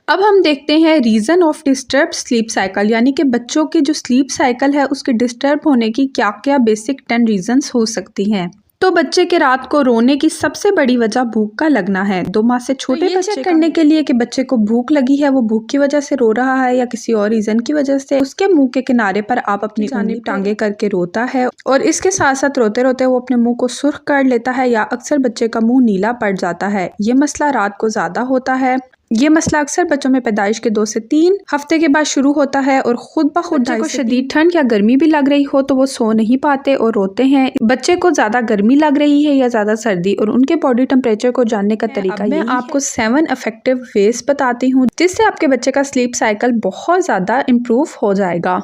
अब हम देखते हैं reason of disturb sleep cycle, यानी कि बच्चों की जो स्लीप साइकिल है उसके डिस्टर्ब होने की क्या क्या बेसिक 10 रीजंस हो सकती हैं। तो बच्चे के रात को रोने की सबसे बड़ी वजह भूख का लगना है। 2 माह से छोटे बच्चे चेक करने के लिए कि बच्चे को भूख लगी है, वो भूख की वजह से रो रहा है या किसी और रीजन की वजह से, उसके मुंह के किनारे पर आप अपनी जानिब टांगे करके रोता है और इसके साथ साथ रोते रोते वो अपने मुंह को सुर्ख कर लेता है या अक्सर बच्चे का मुंह नीला पड़ जाता है। ये मसला रात को ज्यादा होता है। ये मसला अक्सर बच्चों में पैदाइश के 2 से 3 हफ्ते के बाद शुरू होता है और खुद ब खुद को शदीद ठंड या गर्मी भी लग रही हो तो वो सो नहीं पाते और रोते हैं। बच्चे को ज्यादा गर्मी लग रही है या ज्यादा सर्दी और उनके बॉडी टेम्परेचर को जानने का तरीका मैं आपको 7 इफेक्टिव वेज बताती हूँ जिससे आपके बच्चे का स्लीप साइकिल बहुत ज्यादा इम्प्रूव हो जाएगा।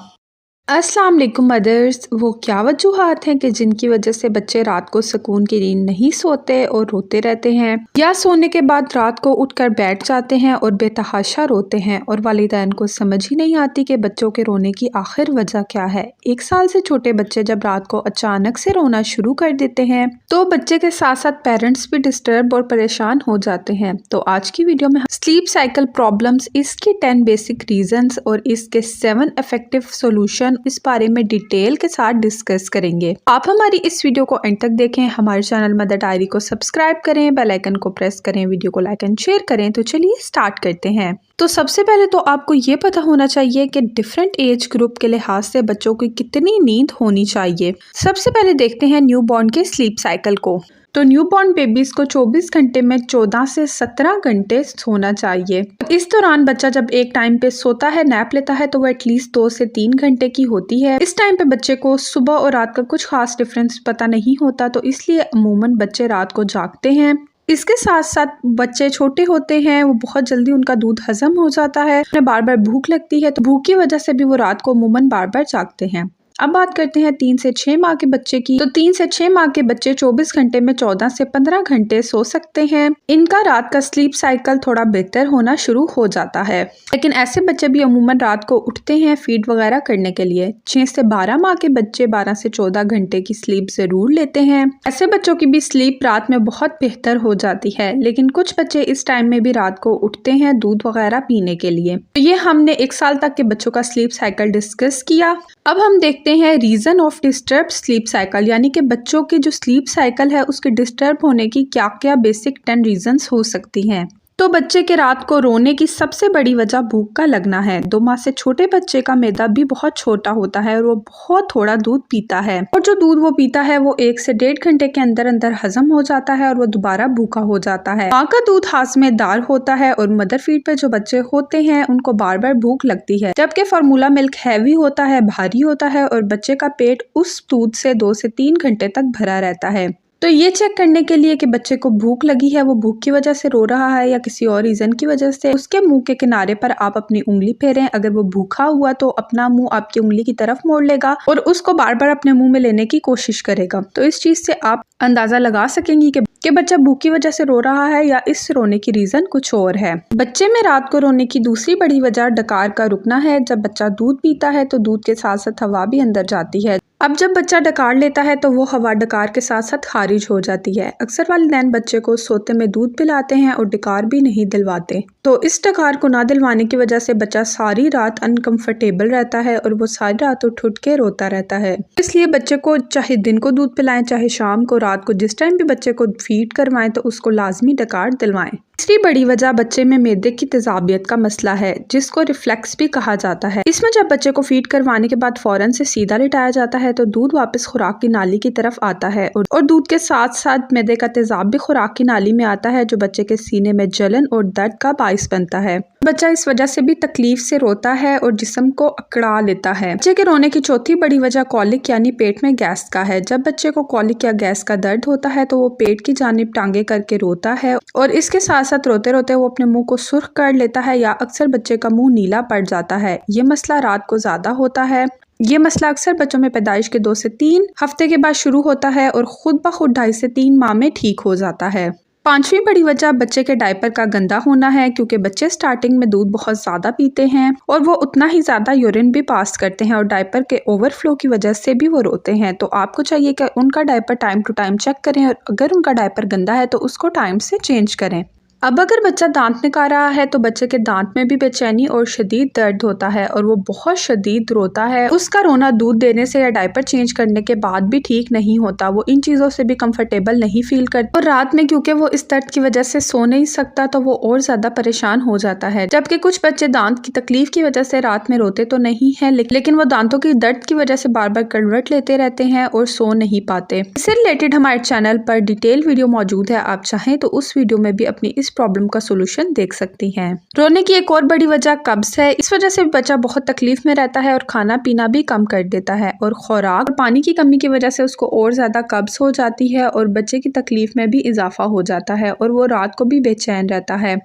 अस्सलाम वालेकुम मदर्स। वो क्या वजूहात हैं कि जिनकी वजह से बच्चे रात को सुकून की नींद नहीं सोते और रोते रहते हैं या सोने के बाद रात को उठकर बैठ जाते हैं और बेतहाशा रोते हैं और वालिदैन को समझ ही नहीं आती कि बच्चों के रोने की आखिर वजह क्या है। 1 साल से छोटे बच्चे जब रात को अचानक से रोना शुरू कर देते हैं तो बच्चे के साथ साथ पेरेंट्स भी डिस्टर्ब और परेशान हो जाते हैं। तो आज की वीडियो में स्लीप साइकिल प्रॉब्लम्स, इसके 10 बेसिक रीजंस और इसके 7 इफेक्टिव सोल्यूशन इस बारे में डिटेल के साथ डिस्कस करेंगे। आप हमारी इस वीडियो को एंड तक देखें, हमारे चैनल मदर डायरी को सब्सक्राइब करें, बेल आइकन को प्रेस करें, वीडियो को लाइक एंड शेयर करें। तो चलिए स्टार्ट करते हैं। तो सबसे पहले तो आपको ये पता होना चाहिए कि डिफरेंट एज ग्रुप के लिहाज से बच्चों की कितनी नींद होनी चाहिए। सबसे पहले देखते हैं न्यूबॉर्न के स्लीप साइकिल को। तो न्यूबॉर्न बेबीज को 24 घंटे में 14 से 17 घंटे सोना चाहिए। इस दौरान बच्चा जब एक टाइम पे सोता है, नैप लेता है, तो वो एटलीस्ट 2 से 3 घंटे की होती है। इस टाइम पे बच्चे को सुबह और रात का कुछ खास डिफरेंस पता नहीं होता, तो इसलिए अमूमन बच्चे रात को जागते हैं। इसके साथ साथ बच्चे छोटे होते हैं, वो बहुत जल्दी उनका दूध हजम हो जाता है, उन्हें बार बार भूख लगती है, तो भूख की वजह से भी वो रात को अमूमन बार बार जागते हैं। अब बात करते हैं 3 से 6 माह के बच्चे की। तो 3 से 6 माह के बच्चे 24 घंटे में 14 से 15 घंटे सो सकते हैं। इनका रात का स्लीप साइकिल थोड़ा बेहतर होना शुरू हो जाता है, लेकिन ऐसे बच्चे भी अमूमन रात को उठते हैं फीड वगैरह करने के लिए। 6 से 12 माह के बच्चे 12 से 14 घंटे की स्लीप जरूर लेते हैं। ऐसे बच्चों की भी स्लीप रात में बहुत बेहतर हो जाती है, लेकिन कुछ बच्चे इस टाइम में भी रात को उठते हैं दूध वगैरह पीने के लिए। तो ये हमने 1 साल तक के बच्चों का स्लीप साइकिल डिस्कस किया। अब हम देखते हैं reason of disturb sleep cycle, यानी कि बच्चों की जो स्लीप साइकिल है उसके डिस्टर्ब होने की क्या क्या बेसिक 10 रीजंस हो सकती हैं। तो बच्चे के रात को रोने की सबसे बड़ी वजह भूख का लगना है। 2 माह से छोटे बच्चे का मैदा भी बहुत छोटा होता है और वो बहुत थोड़ा दूध पीता है और जो दूध वो पीता है वो 1 से 1.5 घंटे के अंदर अंदर हजम हो जाता है और वो दोबारा भूखा हो जाता है। माँ का दूध हाजमेदार होता है और मदर फीड पे जो बच्चे होते हैं उनको बार बार भूख लगती है, जबकि फार्मूला मिल्क हैवी होता है, भारी होता है और बच्चे का पेट उस दूध से 2 से 3 घंटे तक भरा रहता है। तो ये चेक करने के लिए कि बच्चे को भूख लगी है, वो भूख की वजह से रो रहा है या किसी और रीजन की वजह से, उसके मुंह के किनारे पर आप अपनी उंगली फेरें। अगर वो भूखा हुआ तो अपना मुंह आपकी उंगली की तरफ मोड़ लेगा और उसको बार बार अपने मुंह में लेने की कोशिश करेगा। तो इस चीज से आप अंदाजा लगा सकेंगी कि बच्चा भूख की वजह से रो रहा है या इस रोने की रीजन कुछ और है। बच्चे में रात को रोने की दूसरी बड़ी वजह डकार का रुकना है। जब बच्चा दूध पीता है तो दूध के साथ साथ हवा भी अंदर जाती है। अब जब बच्चा डकार लेता है तो वो हवा डकार के साथ साथ खारिज हो जाती है। अक्सर वालिदैन बच्चे को सोते में दूध पिलाते हैं और डकार भी नहीं दिलवाते। तो इस डकार को ना दिलवाने की वजह से बच्चा सारी रात अनकंफर्टेबल रहता है और वो सारी रात उठ उठ के रोता रहता है। इसलिए बच्चे को चाहे दिन को दूध पिलाएं, चाहे शाम को, रात को, जिस टाइम भी बच्चे को फीड करवाएं तो उसको लाजमी डकार दिलवाएं। तीसरी बड़ी वजह बच्चे में मैदे की तेजाबियत का मसला है, जिसको रिफ्लेक्स भी कहा जाता है। इसमें जब बच्चे को फीड करवाने के बाद फौरन से सीधा लिटाया जाता है तो दूध वापस खुराक की नाली की तरफ आता है और दूध के साथ साथ मैदे का तेजाब भी खुराक की नाली में आता है, जो बच्चे के सीने में जलन और दर्द का बाइस बनता है। बच्चा इस वजह से भी तकलीफ से रोता है और जिस्म को अकड़ा लेता है। बच्चे के रोने की चौथी बड़ी वजह कॉलिक यानी पेट में गैस का है। जब बच्चे को कॉलिक या गैस का दर्द होता है तो वो पेट की जानिब टांगे करके रोता है और इसके साथ साथ रोते रोते वो अपने मुंह को सुर्ख कर लेता है या अक्सर बच्चे का मुंह नीला पड़ जाता है। ये मसला रात को ज्यादा होता है। ये मसला अक्सर बच्चों में पैदाइश के 2 से 3 हफ्ते के बाद शुरू होता है और खुद ब खुद 2.5 से 3 माह में ठीक हो जाता है। 5वीं बड़ी वजह बच्चे के डायपर का गंदा होना है, क्योंकि बच्चे स्टार्टिंग में दूध बहुत ज़्यादा पीते हैं और वो उतना ही ज़्यादा यूरिन भी पास करते हैं और डायपर के ओवरफ्लो की वजह से भी वो रोते हैं। तो आपको चाहिए कि उनका diaper time to time check करें और अगर उनका डायपर गंदा है तो उसको टाइम से चेंज करें। अब अगर बच्चा दांत निकाल रहा है तो बच्चे के दांत में भी बेचैनी और शदीद दर्द होता है और वो बहुत शदीद रोता है। उसका रोना दूध देने से या डायपर चेंज करने के बाद भी ठीक नहीं होता। वो इन चीज़ों से भी कंफर्टेबल नहीं फील करता और रात में क्योंकि वो इस दर्द की वजह से सो नहीं सकता तो वो और ज़्यादा परेशान हो जाता है। जबकि कुछ बच्चे दांत की तकलीफ की वजह से रात में रोते तो नहीं है, लेकिन वो दांतों की दर्द की वजह से बार बार करवट लेते रहते हैं और सो नहीं पाते। इससे रिलेटेड हमारे चैनल पर डिटेल वीडियो मौजूद है, आप चाहें तो उस वीडियो में भी अपनी इस प्रॉब्लम का सोल्यूशन देख सकती हैं। रोने की एक और बड़ी वजह कब्ज है। इस वजह से बच्चा बहुत तकलीफ में रहता है और खाना पीना भी कम कर देता है और खुराक और पानी की कमी की वजह से उसको और ज्यादा कब्ज हो जाती है और बच्चे की तकलीफ में भी इजाफा हो जाता है और वो रात को भी बेचैन रहता है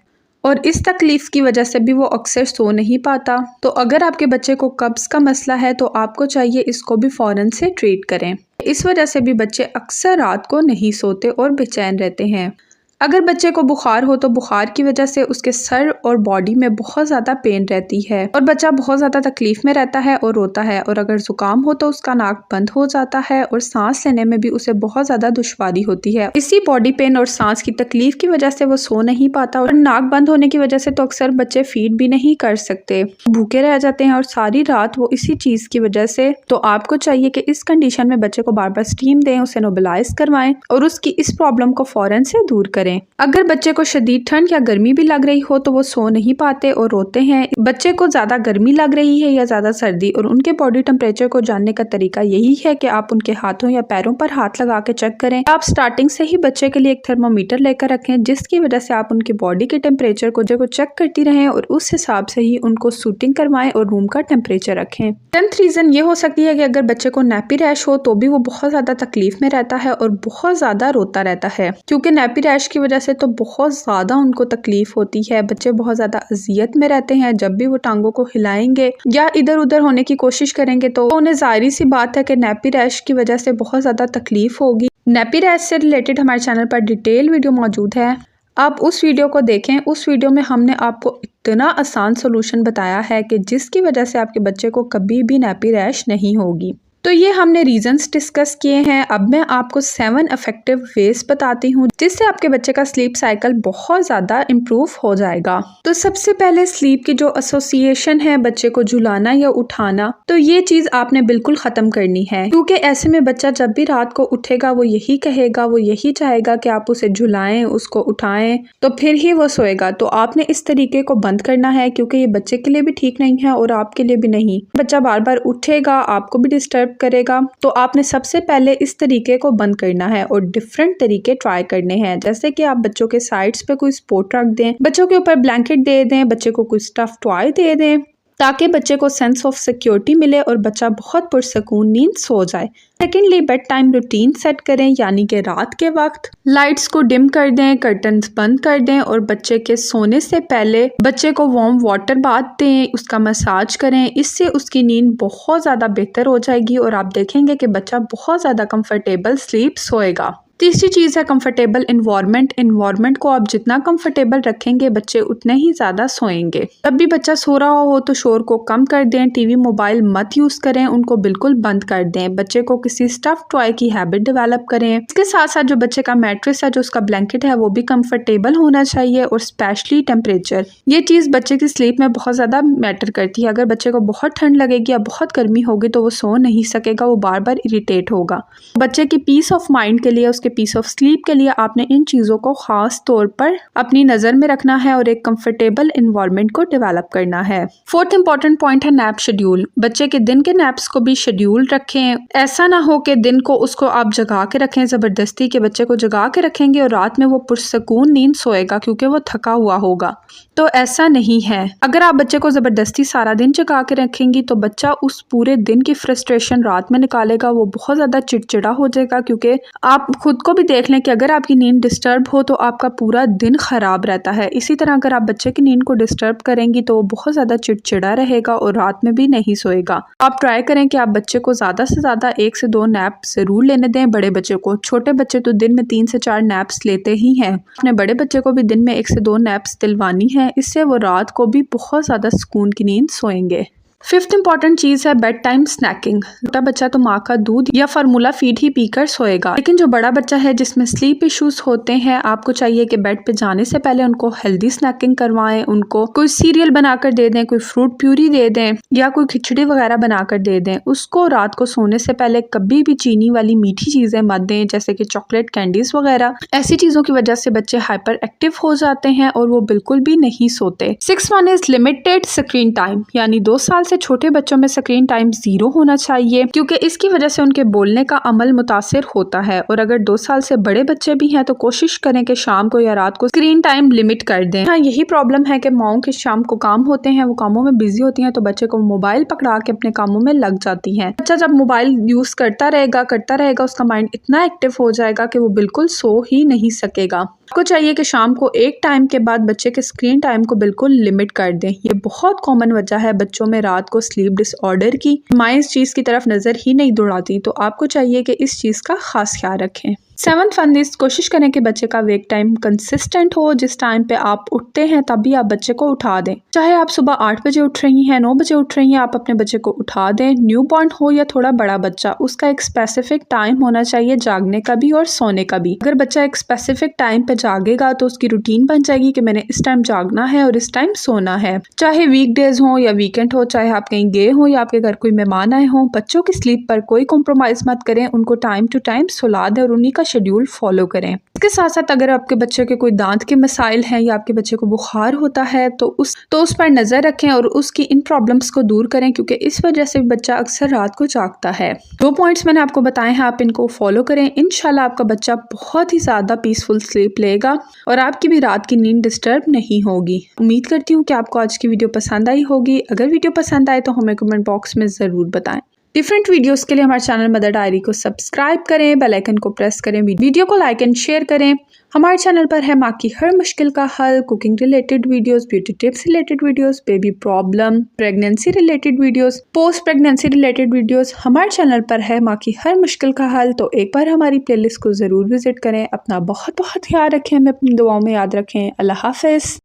और इस तकलीफ की वजह से भी वो अक्सर सो नहीं पाता। तो अगर आपके बच्चे को कब्ज का मसला है तो आपको चाहिए इसको भी फौरन से ट्रीट करें। इस वजह से भी बच्चे अक्सर रात को नहीं सोते और बेचैन रहते हैं। अगर बच्चे को बुखार हो तो बुखार की वजह से उसके सर और बॉडी में बहुत ज़्यादा पेन रहती है और बच्चा बहुत ज़्यादा तकलीफ में रहता है और रोता है। और अगर ज़ुकाम हो तो उसका नाक बंद हो जाता है और सांस लेने में भी उसे बहुत ज़्यादा दुश्वारी होती है। इसी बॉडी पेन और सांस की तकलीफ की वजह से वो सो नहीं पाता और नाक बंद होने की वजह से तो अक्सर बच्चे फीड भी नहीं कर सकते, भूखे रह जाते हैं और सारी रात वो इसी चीज़ की वजह से। तो आपको चाहिए कि इस कंडीशन में बच्चे को बार बार स्टीम दें, उसे नेबुलाइज करवाएं और उसकी इस प्रॉब्लम को फ़ौरन से दूर करें। अगर बच्चे को शदीद ठंड या गर्मी भी लग रही हो तो वो सो नहीं पाते और रोते हैं। बच्चे को ज़्यादा गर्मी लग रही है या ज़्यादा सर्दी और उनके बॉडी टेम्परेचर को जानने का तरीका यही है कि आप उनके हाथों या पैरों पर हाथ लगा के चेक करें। आप स्टार्टिंग से ही बच्चे के लिए एक थर्मोमीटर लेकर रखें जिसकी वजह से आप उनकी बॉडी के टेम्परेचर को चेक करती रहें और उस हिसाब से ही उनको सूटिंग करवाएं और रूम का टेम्परेचर रखें। 10th रीज़न ये हो सकती है कि अगर बच्चे को नैपी रैश हो तो भी वो बहुत ज़्यादा तकलीफ में रहता है और बहुत ज़्यादा रोता रहता है, क्योंकि नैपी रैश की वजह से तो बहुत ज़्यादा उनको तकलीफ होती है। बच्चे बहुत ज़्यादा अजियत में रहते हैं। जब भी वो टांगों को हिलाएंगे या इधर उधर होने की कोशिश करेंगे तो उन्हें जाहिर सी बात है कि नैपी रैश की वजह से बहुत ज़्यादा तकलीफ होगी। नैपी रैश से रिलेटेड हमारे चैनल पर डिटेल वीडियो मौजूद है, आप उस वीडियो को देखें। उस वीडियो में हमने आपको इतना आसान सोल्यूशन बताया है कि जिसकी वजह से आपके बच्चे को कभी भी नैपी रैश नहीं होगी। तो ये हमने रीजंस डिस्कस किए हैं। अब मैं आपको 7 इफेक्टिव वेज बताती हूँ जिससे आपके बच्चे का स्लीप साइकिल बहुत ज़्यादा इम्प्रूव हो जाएगा। तो सबसे पहले स्लीप की जो एसोसिएशन है, बच्चे को झुलाना या उठाना, तो ये चीज़ आपने बिल्कुल ख़त्म करनी है, क्योंकि ऐसे में बच्चा जब भी रात को उठेगा वो यही कहेगा, वो यही चाहेगा कि आप उसे झुलाएं, उसको उठाएं, तो फिर ही वो सोएगा। तो आपने इस तरीके को बंद करना है, क्योंकि ये बच्चे के लिए भी ठीक नहीं है और आपके लिए भी नहीं। बच्चा बार बार उठेगा, आपको भी डिस्टर्ब करेगा। तो आपने सबसे पहले इस तरीके को बंद करना है और डिफरेंट तरीके ट्राई करने हैं, जैसे कि आप बच्चों के साइड्स पे कोई सपोर्ट रख दें, बच्चों के ऊपर ब्लैंकेट दे दें, बच्चे को कोई स्टफ टॉय दे दें, ताकि बच्चे को सेंस ऑफ सिक्योरिटी मिले और बच्चा बहुत पुरसकून नींद सो जाए। Secondly, bed time routine set करें, यानी कि रात के वक्त लाइट्स को डिम कर दें, कर्टन्स बंद कर दें और बच्चे के सोने से पहले बच्चे को वार्म वाटर बाथ दें, उसका मसाज करें। इससे उसकी नींद बहुत ज़्यादा बेहतर हो जाएगी और आप देखेंगे कि बच्चा बहुत ज़्यादा कंफर्टेबल स्लीप सोएगा। तीसरी चीज़ है कंफर्टेबल इन्वायरमेंट। इन्वायरमेंट को आप जितना कंफर्टेबल रखेंगे बच्चे उतने ही ज़्यादा सोएंगे। जब भी बच्चा सो रहा हो तो शोर को कम कर दें, टीवी मोबाइल मत यूज़ करें, उनको बिल्कुल बंद कर दें। बच्चे को किसी स्टफ टॉय की हैबिट डेवलप करें। इसके साथ साथ जो बच्चे का मैट्रेस है, जो उसका ब्लैंकेट है, वो भी कंफर्टेबल होना चाहिए और स्पेशली टेम्परेचर। ये चीज़ बच्चे की स्लीप में बहुत ज़्यादा मैटर करती है। अगर बच्चे को बहुत ठंड लगेगी या बहुत गर्मी होगी तो वो सो नहीं सकेगा, वो बार बार इरिटेट होगा। बच्चे की पीस ऑफ माइंड के लिए, उसके पीस ऑफ स्लीप के लिए आपने इन चीज़ों को खास तौर पर अपनी नज़र में रखना है और एक कंफर्टेबल इन्वायरमेंट को डेवलप करना है। फोर्थ इंपॉर्टेंट पॉइंट है नैप शेड्यूल। बच्चे के दिन के नैप्स को भी शेड्यूल रखें। ऐसा ना हो कि दिन को उसको आप जगा के रखें ज़बरदस्ती, के बच्चे को जगा के रखेंगे और रात में वो पुरसकून नींद सोएगा क्योंकि वो थका हुआ होगा। तो ऐसा नहीं है। अगर आप बच्चे को ज़बरदस्ती सारा दिन जगा के रखेंगी तो बच्चा उस पूरे दिन की फ्रस्ट्रेशन रात में निकालेगा, वो बहुत ज़्यादा चिड़चिड़ा हो जाएगा। क्योंकि आप खुद को भी देख लें कि अगर आपकी नींद डिस्टर्ब हो तो आपका पूरा दिन ख़राब रहता है। इसी तरह अगर आप बच्चे की नींद को डिस्टर्ब करेंगी तो वो बहुत ज़्यादा चिड़चिड़ा रहेगा और रात में भी नहीं सोएगा। आप ट्राई करें कि आप बच्चे को ज़्यादा से ज़्यादा 1 से 2 नैप ज़रूर लेने दें। बड़े बच्चे को, छोटे बच्चे तो दिन में 3 से 4 नैप्स लेते ही हैं। अपने बड़े बच्चे को भी दिन में 1 से 2 नैप्स दिलवानी है, इससे वो रात को भी बहुत ज़्यादा सुकून की नींद सोएंगे। फिफ्थ इंपॉर्टेंट चीज है बेड टाइम स्नैकिंग। छोटा बच्चा तो माँ का दूध या फार्मूला फीड ही पीकर सोएगा, लेकिन जो बड़ा बच्चा है जिसमें स्लीप इश्यूज होते हैं, आपको चाहिए कि बेड पे जाने से पहले उनको हेल्दी स्नैकिंग करवाएं। उनको कोई सीरियल बनाकर दे दें, कोई फ्रूट प्यूरी दे दें या कोई खिचड़ी वगैरह बनाकर दे दें। उसको रात को सोने से पहले कभी भी चीनी वाली मीठी चीजें मत दें, जैसे कि चॉकलेट कैंडीज वगैरह। ऐसी चीजों की वजह से बच्चे हाइपर एक्टिव हो जाते हैं और वो बिल्कुल भी नहीं सोते। 6 one is limited screen time, यानी 2 साल से छोटे बच्चों में स्क्रीन टाइम 0 होना चाहिए, क्योंकि इसकी वजह से उनके बोलने का अमल मुतासिर होता है। और अगर 2 साल से बड़े बच्चे भी हैं तो कोशिश करें कि शाम को या रात को स्क्रीन टाइम लिमिट कर दें। हाँ, यही प्रॉब्लम है कि माओं के शाम को काम होते हैं, वो कामों में बिजी होती हैं, तो बच्चे को मोबाइल पकड़ा के अपने कामों में लग जाती हैं। बच्चा जब मोबाइल यूज करता रहेगा उसका माइंड इतना एक्टिव हो जाएगा कि वो बिल्कुल सो ही नहीं सकेगा। आपको चाहिए कि शाम को एक टाइम के बाद बच्चे के स्क्रीन टाइम को बिल्कुल लिमिट कर दें। ये बहुत कॉमन वजह है बच्चों में रात को स्लीप डिसऑर्डर की। माँ इस चीज़ की तरफ नज़र ही नहीं दौड़ाती, तो आपको चाहिए कि इस चीज़ का खास ख्याल रखें। 7th वन इज कोशिश करें कि बच्चे का वेक टाइम कंसिस्टेंट हो। जिस टाइम पे आप उठते हैं तभी आप बच्चे को उठा दें। चाहे आप सुबह 8 बजे उठ रही हैं, 9 बजे उठ रही हैं, आप अपने बच्चे को उठा दें। न्यू बॉर्न हो या थोड़ा बड़ा बच्चा, उसका एक स्पेसिफिक टाइम होना चाहिए जागने का भी और सोने का भी। अगर बच्चा एक स्पेसिफिक टाइम पे जागेगा तो उसकी रूटीन बन जाएगी कि मैंने इस टाइम जागना है और इस टाइम सोना है। चाहे वीकडेज हो या वीकेंड हो, चाहे आप कहीं गए हो या आपके घर कोई मेहमान आए हों, बच्चों की स्लीप पर कोई कॉम्प्रोमाइज मत करें। उनको टाइम टू टाइम सुला दें और उन्हीं का शेड्यूल फॉलो करें। इसके साथ साथ अगर आपके बच्चे के कोई दांत के मसाइल हैं या आपके बच्चे को बुखार होता है तो उस पर नजर रखें और उसकी इन प्रॉब्लम्स को दूर करें, क्योंकि इस वजह से बच्चा अक्सर रात को जागता है। 2 पॉइंट्स मैंने आपको बताए हैं, आप इनको फॉलो करें। इंशाल्लाह आपका बच्चा बहुत ही ज्यादा पीसफुल स्लीप लेगा और आपकी भी रात की नींद डिस्टर्ब नहीं होगी। उम्मीद करती हूँ कि आपको आज की वीडियो पसंद आई होगी। अगर वीडियो पसंद आए तो हमें कमेंट बॉक्स में ज़रूर बताएं। डिफरेंट वीडियोस के लिए हमारे चैनल मदर डायरी को सब्सक्राइब करें, बेल आइकन को प्रेस करें, वीडियो को लाइक एंड शेयर करें। हमारे चैनल पर है माँ की हर मुश्किल का हल, cooking related videos, beauty tips related videos, baby problem, pregnancy related videos, post pregnancy related videos. हमारे चैनल पर है माँ की हर मुश्किल का हल। तो एक बार हमारी प्लेलिस्ट को ज़रूर विजिट करें। अपना बहुत बहुत ख्याल रखें, हमें अपनी दुआओं में याद रखें। अल्लाह हाफिज़।